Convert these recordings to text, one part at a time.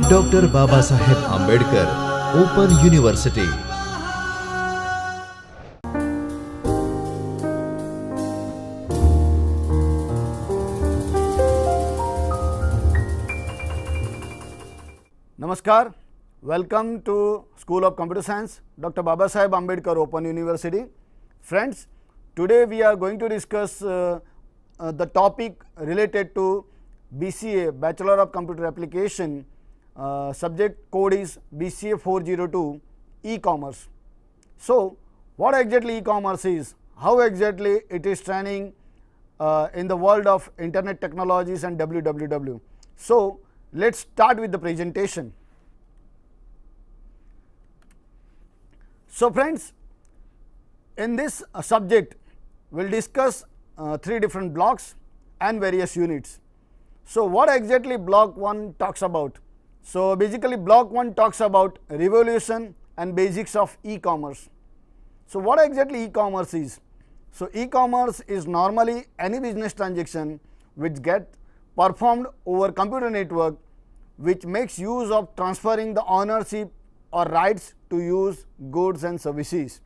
Doctor Babasaheb Ambedkar open university. Namaskar, welcome to School of Computer Science, Dr. Babasaheb Ambedkar Open University. Friends, today we are going to discuss the topic related to BCA, Bachelor of Computer Application. Subject code is BCA 402, e-commerce. So, what exactly e-commerce is? How exactly it is trending in the world of internet technologies and WWW. So, let's start with the presentation. So, friends, in this subject we will discuss 3 different blocks and various units. So, what exactly block 1 talks about? So, basically block 1 talks about revolution and basics of e-commerce. So, what exactly e-commerce is? So, e-commerce is normally any business transaction which get performed over computer network, which makes use of transferring the ownership or rights to use goods and services.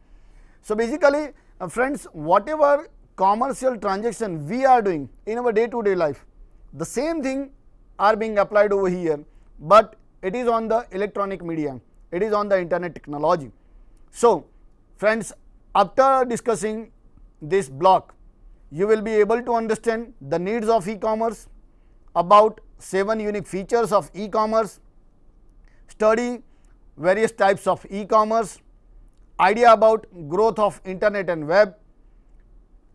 So, basically friends, whatever commercial transaction we are doing in our day to day life, the same thing are being applied over here, but it is on the electronic medium, it is on the internet technology. So, friends, after discussing this block, you will be able to understand the needs of e-commerce, about 7 unique features of e-commerce, study various types of e-commerce, idea about growth of internet and web,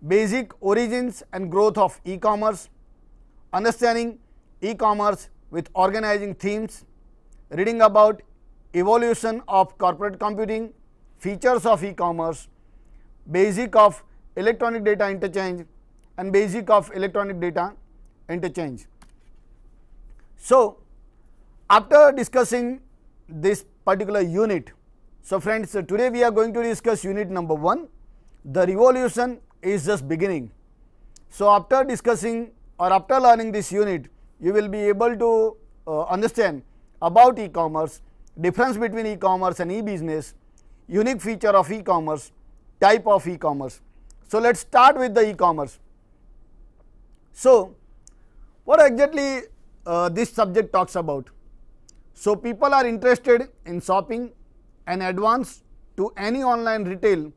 basic origins and growth of e-commerce, understanding e-commerce with organizing themes, reading about evolution of corporate computing, features of e-commerce, basic of electronic data interchange and basic of electronic data interchange. So, after discussing this particular unit, so friends, today we are going to discuss unit number 1. The revolution is just beginning. So, after discussing or after learning this unit, you will be able to understand about e-commerce, difference between e-commerce and e-business, unique feature of e-commerce, type of e-commerce. So, let us start with the e-commerce. So, what exactly this subject talks about? So, people are interested in shopping and advance to any online retail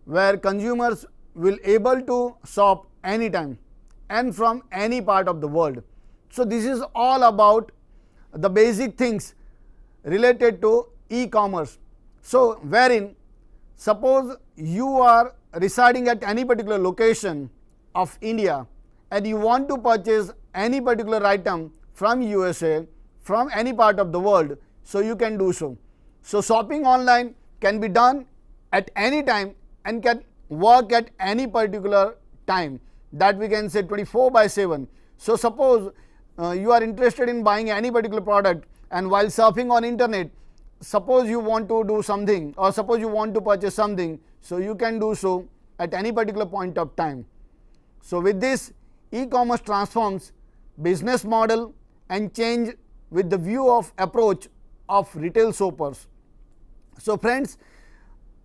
where consumers will able to shop anytime and from any part of the world. So, this is all about the basic things related to e-commerce. So, wherein suppose you are residing at any particular location of India and you want to purchase any particular item from USA, from any part of the world, so you can do so. So, shopping online can be done at any time and can work at any particular time, that we can say 24/7. So, suppose you are interested in buying any particular product, and while surfing on internet, suppose you want to do something or suppose you want to purchase something, so you can do so at any particular point of time. So, with this, e-commerce transforms business model and change with the view of approach of retail shoppers. So, friends,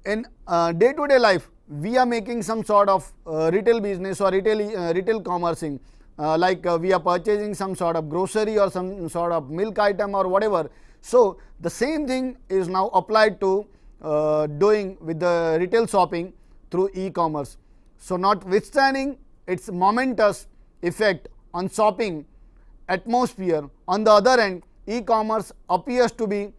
in day to day life, we are making some sort of retail business or retail commercing, like we are purchasing some sort of grocery or some sort of milk item or whatever. So, the same thing is now applied to doing with the retail shopping through e-commerce. So, notwithstanding its momentous effect on shopping atmosphere, on the other end, e-commerce appears to be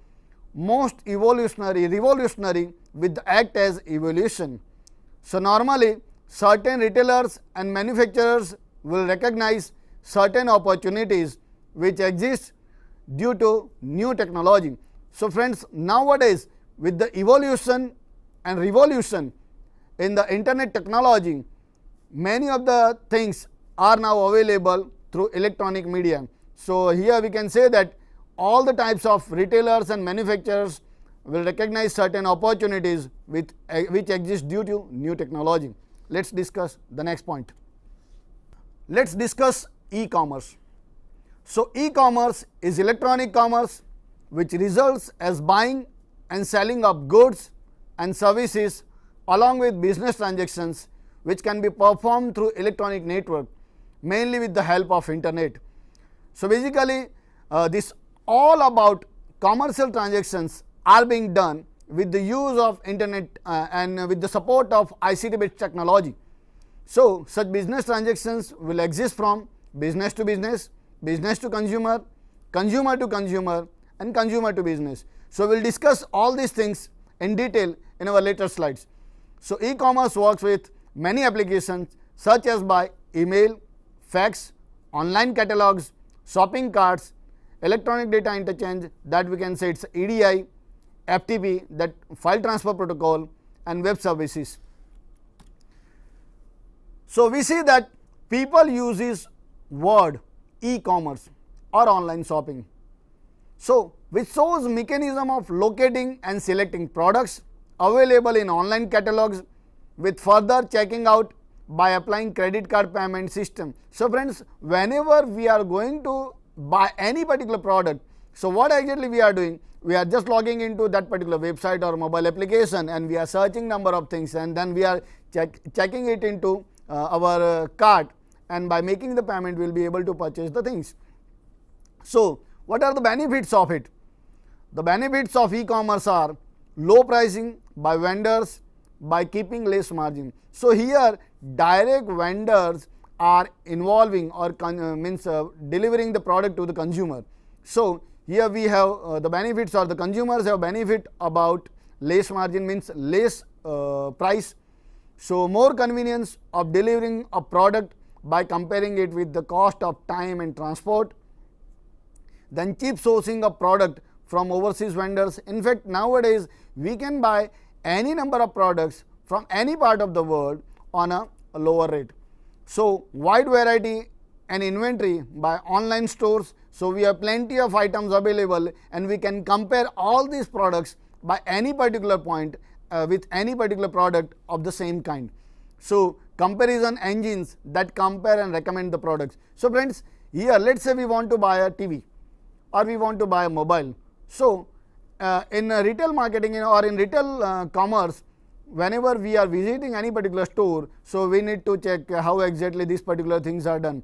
most revolutionary with the act as evolution. So, normally certain retailers and manufacturers will recognize certain opportunities which exist due to new technology. So, friends, nowadays with the evolution and revolution in the internet technology, many of the things are now available through electronic media. So, here we can say that all the types of retailers and manufacturers will recognize certain opportunities which exist due to new technology. Let us discuss the next point. Let us discuss e-commerce. So, e-commerce is electronic commerce which results as buying and selling of goods and services along with business transactions which can be performed through electronic network, mainly with the help of internet. So, basically this all about commercial transactions are being done with the use of internet and with the support of ICT based technology. So, such business transactions will exist from business to business, business to consumer, consumer to consumer and consumer to business. So, we will discuss all these things in detail in our later slides. So, e-commerce works with many applications such as by email, fax, online catalogs, shopping carts, electronic data interchange, that we can say it's EDI, FTP, that file transfer protocol and web services. So, we see that people uses word e-commerce or online shopping. So, which shows mechanism of locating and selecting products available in online catalogs with further checking out by applying credit card payment system. So, friends, whenever we are going to buy any particular product, so what exactly we are doing? We are just logging into that particular website or mobile application and we are searching number of things and then we are checking it into our cart, and by making the payment we will be able to purchase the things. So, what are the benefits of it? The benefits of e-commerce are low pricing by vendors by keeping less margin. So, here direct vendors are involving or delivering the product to the consumer. So, here we have the benefits, or the consumers have benefit about less margin, means less price. So, more convenience of delivering a product by comparing it with the cost of time and transport. Then cheap sourcing of product from overseas vendors. In fact, nowadays we can buy any number of products from any part of the world on a lower rate. So, wide variety and inventory by online stores. So, we have plenty of items available and we can compare all these products by any particular point with any particular product of the same kind. So, comparison engines that compare and recommend the products. So, friends, here let us say we want to buy a TV or we want to buy a mobile. So, in retail marketing or in retail commerce, whenever we are visiting any particular store, so we need to check how exactly these particular things are done,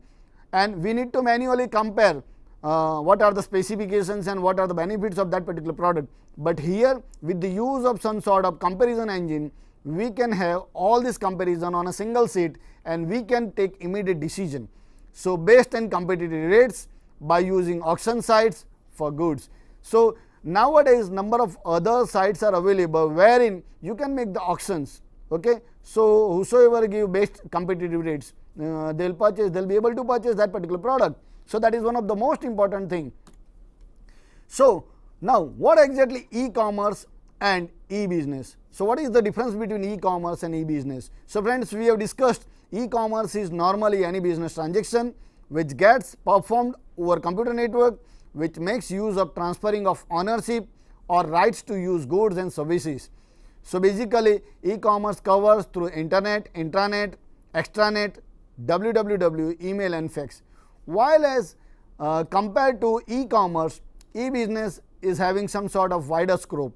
and we need to manually compare what are the specifications and what are the benefits of that particular product. But here with the use of some sort of comparison engine, we can have all this comparison on a single sheet and we can take immediate decision. So, based on competitive rates by using auction sites for goods. So, nowadays number of other sites are available wherein you can make the auctions. Okay. So, whosoever give best competitive rates, they will be able to purchase that particular product. So, that is one of the most important thing. So, now what exactly e-commerce and e-business? So, what is the difference between e-commerce and e-business? So, friends, we have discussed e-commerce is normally any business transaction which gets performed over computer network, which makes use of transferring of ownership or rights to use goods and services. So, basically e-commerce covers through internet, intranet, extranet, www, email and fax. While as compared to e-commerce, e-business is having some sort of wider scope.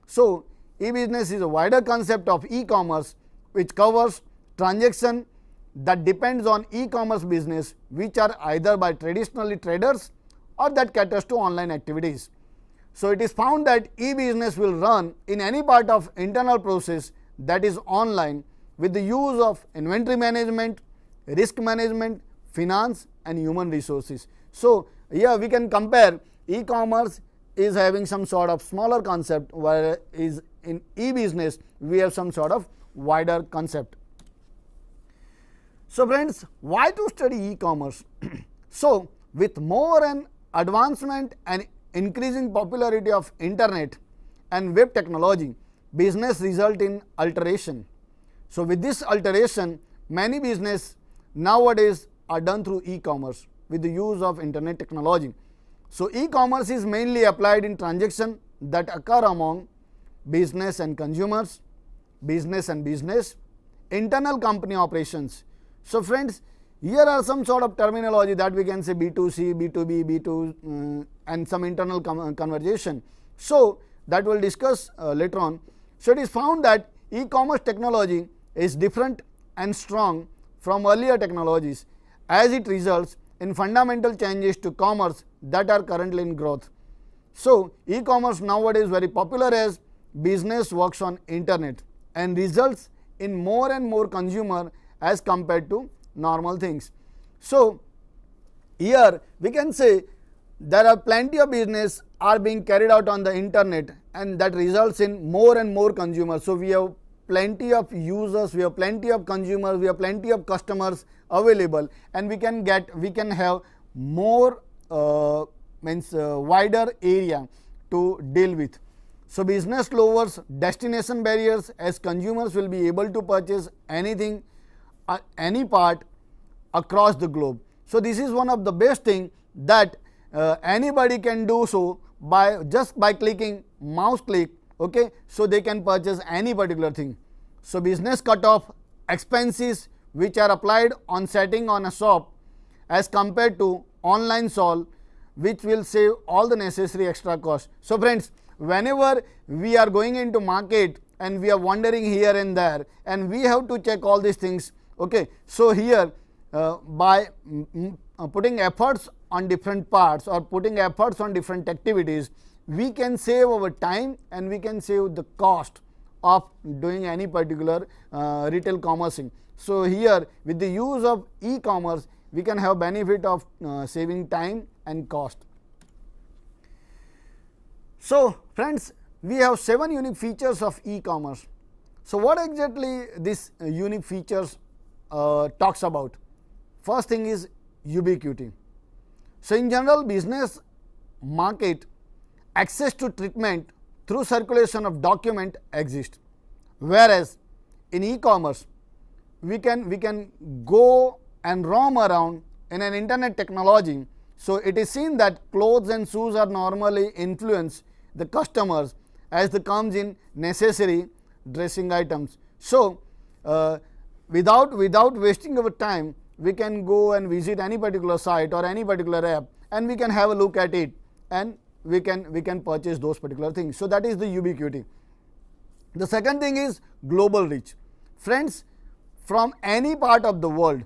So, e-business is a wider concept of e-commerce which covers transaction that depends on e-commerce business, which are either by traditionally traders or that caters to online activities. So, it is found that e-business will run in any part of internal process that is online with the use of inventory management, risk management, finance and human resources. So, here we can compare e-commerce is having some sort of smaller concept, whereas in e-business we have some sort of wider concept. So, friends, why to study e-commerce? So, with more and advancement and increasing popularity of internet and web technology, business result in alteration. So, with this alteration, many business nowadays are done through e-commerce with the use of internet technology. So, e-commerce is mainly applied in transactions that occur among business and consumers, business and business, internal company operations. So, friends, Here are some sort of terminology that we can say B2C, B2B, B2 and some internal conversation. So that we'll discuss later on. So it is found that e-commerce technology is different and strong from earlier technologies as it results in fundamental changes to commerce that are currently in growth. So e-commerce nowadays very popular as business works on internet and results in more and more consumer as compared to normal things. So here we can say there are plenty of business are being carried out on the internet and that results in more and more consumers. So we have plenty of users, we have plenty of consumers, we have plenty of customers available, and we can have more wider area to deal with. So business lowers destination barriers as consumers will be able to purchase anything, any part across the globe. So this is one of the best thing that anybody can do so by just by clicking mouse click, okay, so they can purchase any particular thing. So business cut off expenses which are applied on setting on a shop as compared to online sol, which will save all the necessary extra cost. So friends, whenever we are going into market and we are wandering here and there and we have to check all these things, okay, so here by putting efforts on different parts or putting efforts on different activities, we can save our time and we can save the cost of doing any particular retail commercing. So here with the use of e-commerce we can have benefit of saving time and cost. So friends, we have 7 unique features of e-commerce. So what exactly this unique features talks about? First thing is ubiquity. So in general business market, access to treatment through circulation of document exists, whereas in e-commerce we can go and roam around in an internet technology. So it is seen that clothes and shoes are normally influence the customers as they comes in necessary dressing items. So without wasting our time, we can go and visit any particular site or any particular app and we can have a look at it and we can purchase those particular things. So that is the ubiquity. The second thing is global reach. Friends, from any part of the world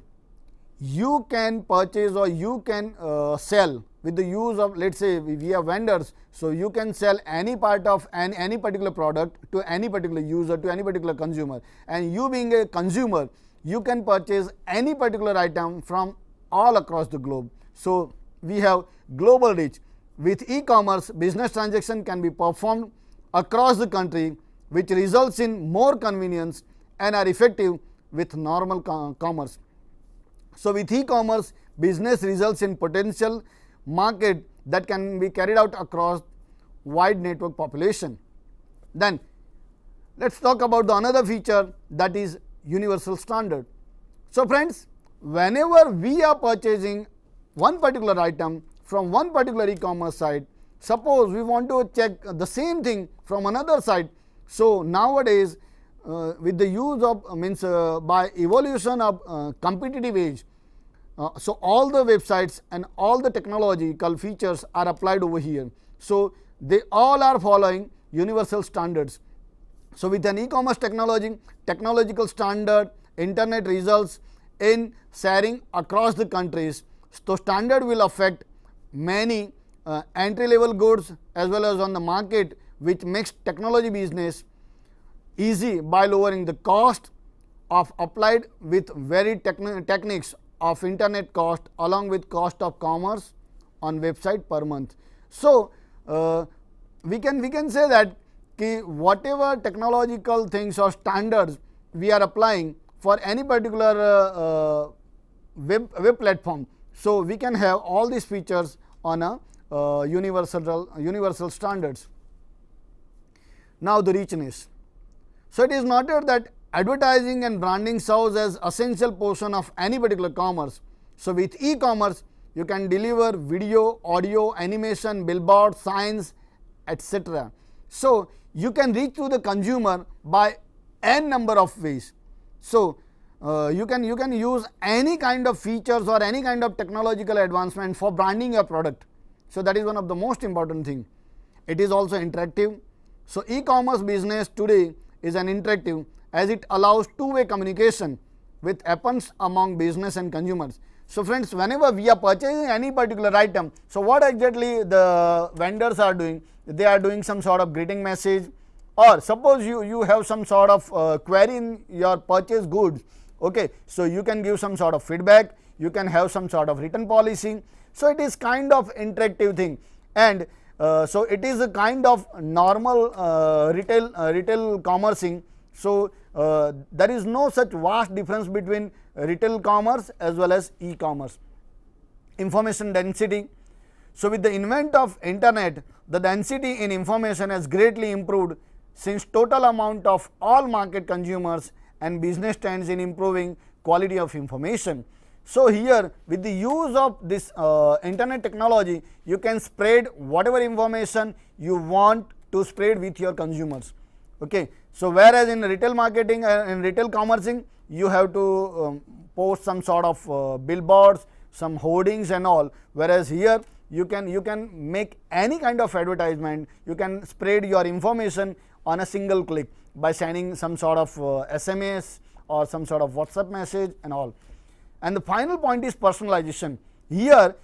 you can purchase or you can sell with the use of, let's say we have vendors, so you can sell any part of any particular product to any particular user, to any particular consumer, and you being a consumer you can purchase any particular item from all across the globe. So we have global reach. With e-commerce, business transaction can be performed across the country, which results in more convenience and are effective with normal commerce. So with e-commerce, business results in potential market that can be carried out across wide network population. Then let's talk about the another feature, that is universal standard. So friends, whenever we are purchasing one particular item from one particular e-commerce site, suppose we want to check the same thing from another site. So nowadays with the use of by evolution of competitive age, so all the websites and all the technological features are applied over here. So they all are following universal standards. So with an e-commerce technological standard, internet results in sharing across the countries. So standard will affect many entry level goods as well as on the market, which makes technology business easy by lowering the cost of applied with very techniques of internet cost along with cost of commerce on website per month. So we can say that whatever technological things or standards we are applying for any particular web platform, so we can have all these features on a universal standards. Now the richness. So it is noted that advertising and branding serves as essential portion of any particular commerce. So with e-commerce you can deliver video, audio, animation, billboard, signs, etc. So you can reach to the consumer by n number of ways. So you can use any kind of features or any kind of technological advancement for branding your product. So that is one of the most important thing. It is also interactive. So e-commerce business today is an interactive, as it allows two-way communication with happens among business and consumers. So friends, whenever we are purchasing any particular item, so what exactly the vendors are doing? They are doing some sort of greeting message, or suppose you have some sort of query in your purchase goods. Okay, so you can give some sort of feedback, you can have some sort of written policy. So it is kind of interactive thing, and so it is a kind of normal retail commercing. So there is no such vast difference between retail commerce as well as e-commerce. Information density. So with the invent of internet, the density in information has greatly improved, since total amount of all market consumers and business trends in improving quality of information. So here, with the use of this internet technology, you can spread whatever information you want to spread with your consumers. Okay, so whereas in retail marketing and in retail commercing, you have to post some sort of billboards, some hoardings and all, whereas here you can make any kind of advertisement, you can spread your information on a single click by sending some sort of SMS or some sort of WhatsApp message and all. And the final point is personalization. Here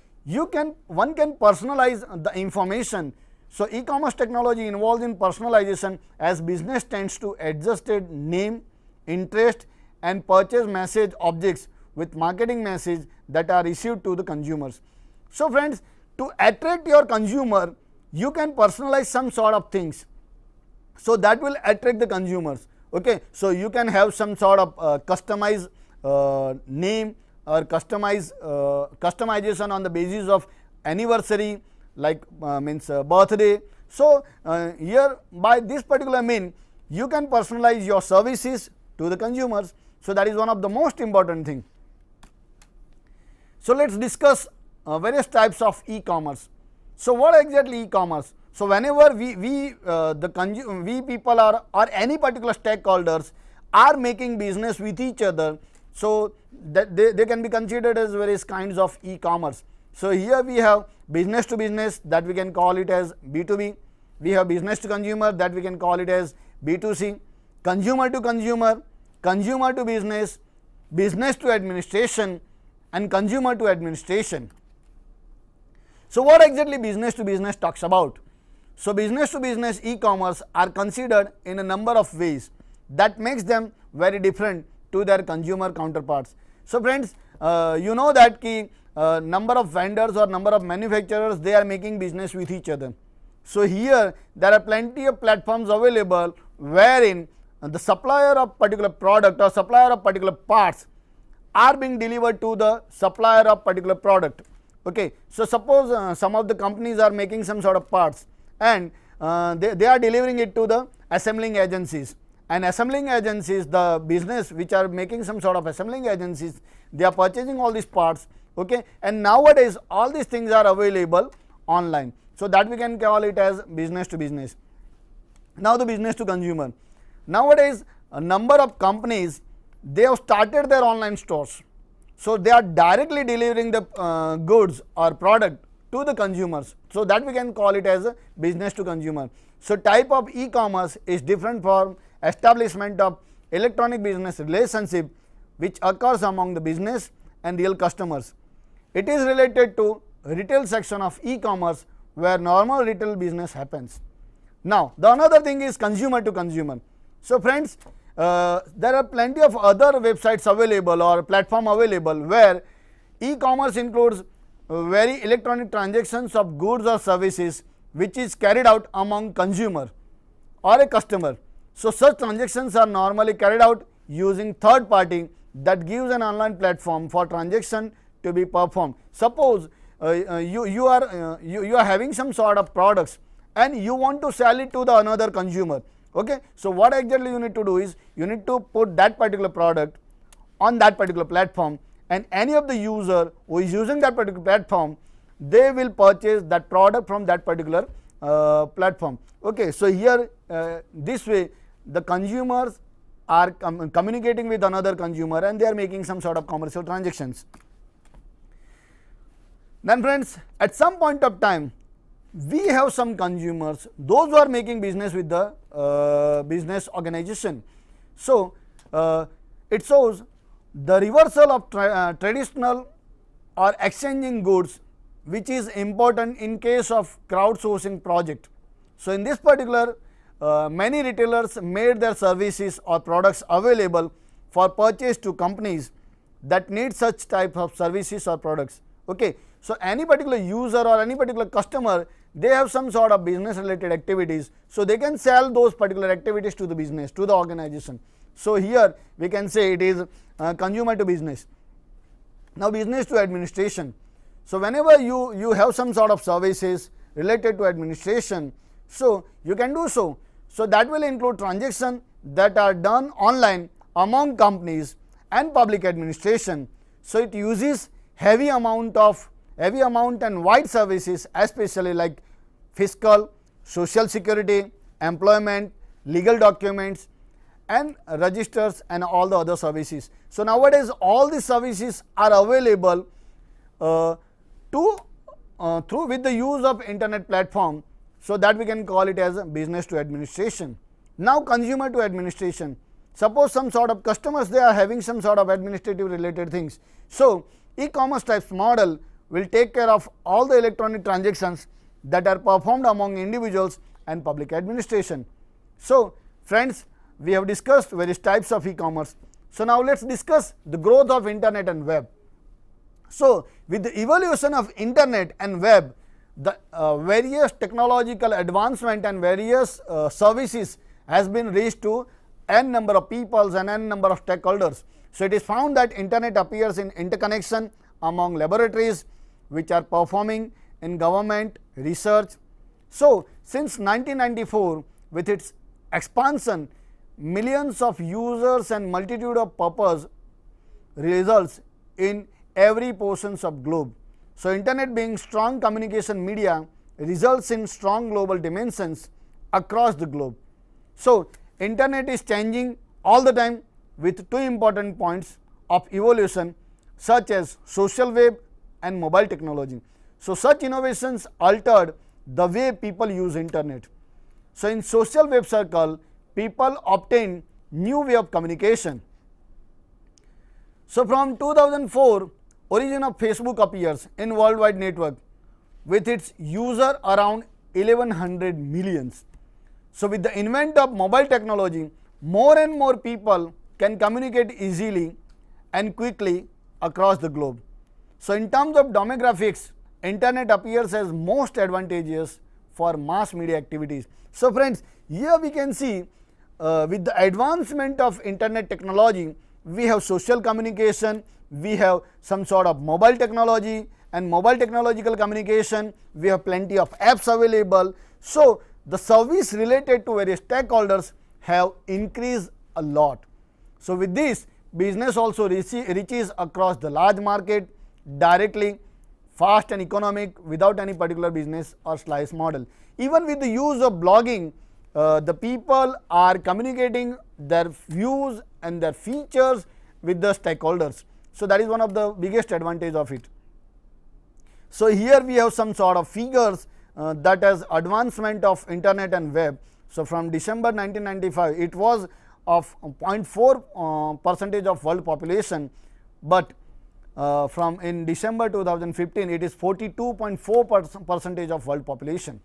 one can personalize the information. So e-commerce technology involves in personalization, as business tends to adjusted name, interest and purchase message objects with marketing message that are received to the consumers. So friends, to attract your consumer, you can personalize some sort of things, so that will attract the consumers. Okay, so you can have some sort of customized name or customization on the basis of anniversary, like means birthday. So here by this particular mean, you can personalize your services to the consumers. So that is one of the most important thing. So let's discuss various types of e-commerce. So what exactly e-commerce? So whenever we people are, or any particular stakeholders are making business with each other, so that they can be considered as various kinds of e-commerce. So here we have business to business, that we can call it as B2B. We have business to consumer, that we can call it as B2C. Consumer to consumer, consumer to business, business to administration and consumer to administration. So what exactly business to business talks about? So business to business e-commerce are considered in a number of ways that makes them very different to their consumer counterparts. So friends, you know that number of vendors or number of manufacturers, they are making business with each other. So here there are plenty of platforms available wherein the supplier of particular product or supplier of particular parts are being delivered to the supplier of particular product. Okay, so suppose some of the companies are making some sort of parts, and they are delivering it to the assembling agencies, and assembling agencies, the business which are making some sort of assembling agencies, they are purchasing all these parts. Okay, and nowadays all these things are available online, so that we can call it as business to business. Now the business to consumer. Nowadays a number of companies, they have started their online stores, so they are directly delivering the goods or product to the consumers, so that we can call it as a business to consumer. So type of e-commerce is different from establishment of electronic business relationship which occurs among the business and real customers. It is related to retail section of e-commerce where normal retail business happens. Now the another thing is consumer to consumer. So friends, there are plenty of other websites available or platform available where e-commerce includes very electronic transactions of goods or services which is carried out among consumer or a customer. So such transactions are normally carried out using third party that gives an online platform for transaction to be performed. Suppose you are having some sort of products and you want to sell it to the another consumer. Okay, so what exactly you need to do is you need to put that particular product on that particular platform, and any of the user who is using that particular platform, they will purchase that product from that particular platform. Okay, so here this way the consumers are communicating with another consumer and they are making some sort of commercial transactions. Then friends, at some point of time, we have some consumers, those who are making business with the business organization. So, it shows the reversal of traditional or exchanging goods, which is important in case of crowdsourcing project. So, in this particular many retailers made their services or products available for purchase to companies that need such type of services or products. Okay. So, any particular user or any particular customer, they have some sort of business related activities. So, they can sell those particular activities to the business, to the organization. So, here we can say it is consumer to business. Now, business to administration. So, whenever you have some sort of services related to administration, so you can do so. So, that will include transactions that are done online among companies and public administration. So, it uses heavy amount and wide services, especially like fiscal, social security, employment, legal documents and registers and all the other services. So, nowadays all these services are available through with the use of internet platform. So, that we can call it as a business to administration. Now, consumer to administration. Suppose some sort of customers, they are having some sort of administrative related things. So, e-commerce types model will take care of all the electronic transactions that are performed among individuals and public administration. So, friends, we have discussed various types of e-commerce. So, now let us discuss the growth of internet and web. So, with the evolution of internet and web, the various technological advancement and various services has been reached to n number of peoples and n number of stakeholders. So, it is found that internet appears in interconnection among laboratories which are performing in government research. So, since 1994, with its expansion, millions of users and multitude of purpose results in every portions of globe. So, internet being strong communication media results in strong global dimensions across the globe. So, internet is changing all the time with two important points of evolution such as social web and mobile technology. So, such innovations altered the way people use internet. So, in social web circle, people obtain new way of communication. So, from 2004, origin of Facebook appears in worldwide network with its user around 1100 millions. So, with the invent of mobile technology, more and more people can communicate easily and quickly across the globe. So, in terms of demographics, internet appears as most advantageous for mass media activities. So, friends, here we can see with the advancement of internet technology, we have social communication, we have some sort of mobile technology and mobile technological communication, we have plenty of apps available. So, the service related to various stakeholders have increased a lot. So, with this, business also reaches across the large market directly, fast and economic without any particular business or slice model. Even with the use of blogging, the people are communicating their views and their features with the stakeholders. So, that is one of the biggest advantage of it. So, here we have some sort of figures that as advancement of internet and web. So, from December 1995, it was of 0.4 percentage of world population, but from in December 2015, it is 42.4 percentage of world population.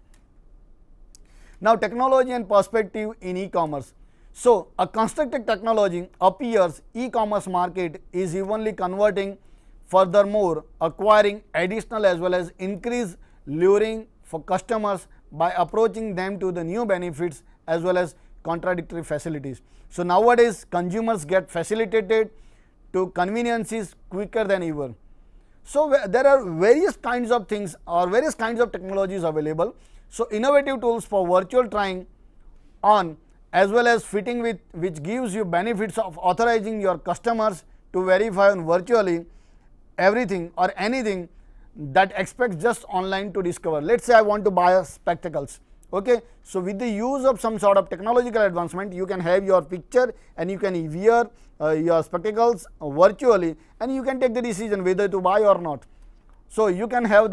Now, technology and perspective in e-commerce. So, a constructed technology appears e-commerce market is evenly converting, furthermore acquiring additional as well as increase luring for customers by approaching them to the new benefits as well as contradictory facilities. So, nowadays consumers get facilitated to conveniences quicker than ever. So, there are various kinds of things or various kinds of technologies available. So, innovative tools for virtual trying on as well as fitting with which gives you benefits of authorizing your customers to verify on virtually everything or anything that expects just online to discover. Let us say I want to buy spectacles. Okay, so with the use of some sort of technological advancement, you can have your picture and you can wear your spectacles virtually, and you can take the decision whether to buy or not. So you can have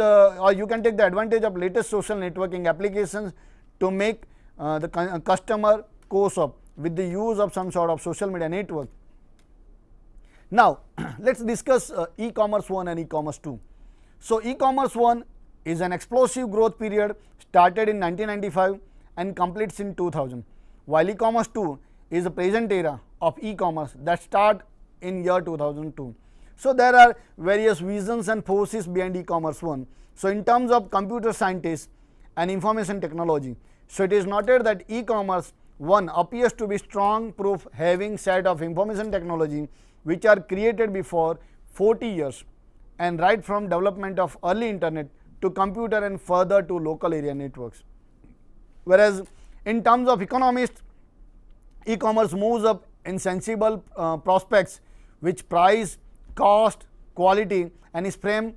you can take the advantage of latest social networking applications to make the customer co-shop with the use of some sort of social media network. Now let's discuss e-commerce 1 and e-commerce 2. So e-commerce 1 is an explosive growth period started in 1995 and completes in 2000, while e-commerce 2 is the present era of e-commerce that start in year 2002. So there are various visions and forces behind e-commerce 1. So in terms of computer scientists and information technology, so it is noted that e-commerce 1 appears to be strong proof having set of information technology which are created before 40 years, and right from development of early internet to computer and further to local area networks. Whereas in terms of economists, e-commerce moves up in sensible prospects which price, cost, quality and is framed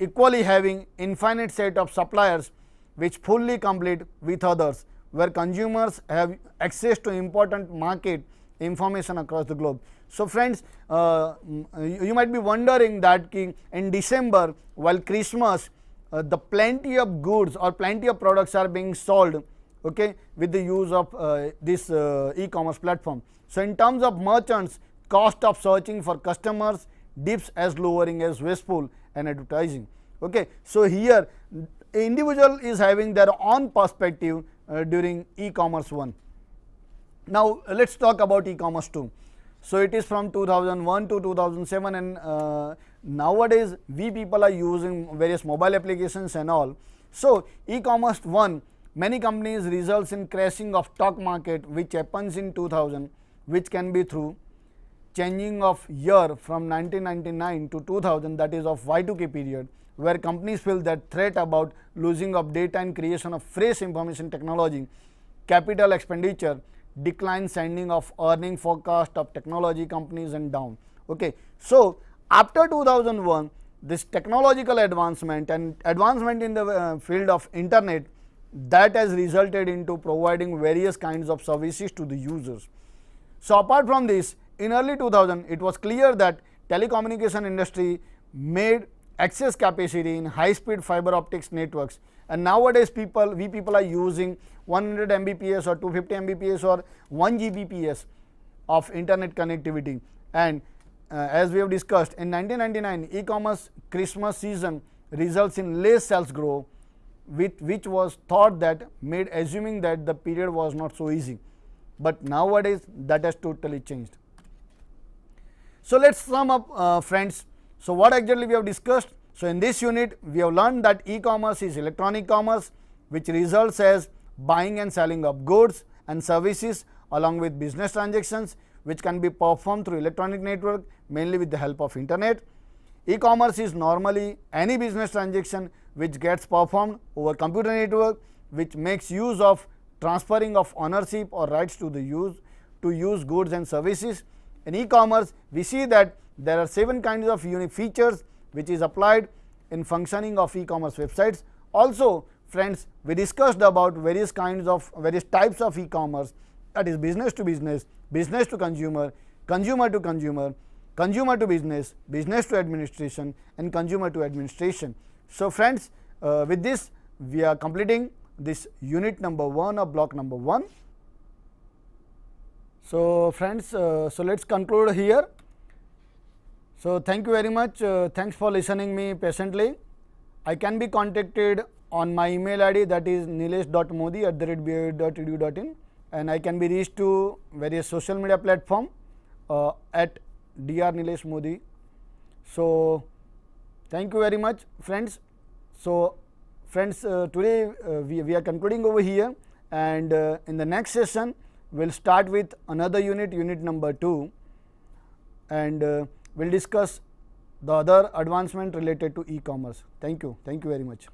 equally having infinite set of suppliers which fully compete with others, where consumers have access to important market information across the globe. So friends, you might be wondering that in December, while Christmas, the plenty of goods or plenty of products are being sold, okay, with the use of this e-commerce platform. So in terms of merchants, cost of searching for customers dips as lowering as wasteful and advertising. Okay, so here individual is having their own perspective during e-commerce 1. Now let's talk about e-commerce 2. So it is from 2001 to 2007, and nowadays we people are using various mobile applications and all. So e-commerce 1, many companies results in crashing of stock market which happens in 2000, which can be through changing of year from 1999 to 2000, that is of Y2K period, where companies feel that threat about losing of data and creation of fresh information technology, capital expenditure, decline sending of earning forecast of technology companies and down. Okay, so after 2001, this technological advancement and advancement in the field of internet, that has resulted into providing various kinds of services to the users. So apart from this, in early 2000, it was clear that telecommunication industry made access capacity in high speed fiber optics networks, and nowadays we people are using 100 Mbps or 250 Mbps or 1 Gbps of internet connectivity. And as we have discussed, in 1999 e-commerce Christmas season results in less sales growth, which was thought that made assuming that the period was not so easy, but nowadays that has totally changed. So let's sum up friends. So what exactly we have discussed? So in this unit we have learned that e-commerce is electronic commerce which results as buying and selling of goods and services along with business transactions which can be performed through electronic network, mainly with the help of internet. E-commerce is normally any business transaction which gets performed over computer network, which makes use of transferring of ownership or rights to use goods and services. In e-commerce, we see that there are 7 kinds of unique features which is applied in functioning of e-commerce websites. Also friends, we discussed about various types of e-commerce, that is business to business, business to consumer, consumer to consumer, consumer to business, business to administration and consumer to administration. So friends, with this we are completing this unit number 1 of block number 1. So friends, so let's conclude here. So thank you very much. Thanks for listening me patiently. I can be contacted on my email ID, that is nilesh.modi@bioed.edu.in, and I can be reached to various social media platform at Dr. Nilesh Modi. So thank you very much friends. So friends, today we are concluding over here, and in the next session we will start with another unit, unit number 2, and we will discuss the other advancement related to e-commerce. Thank you very much.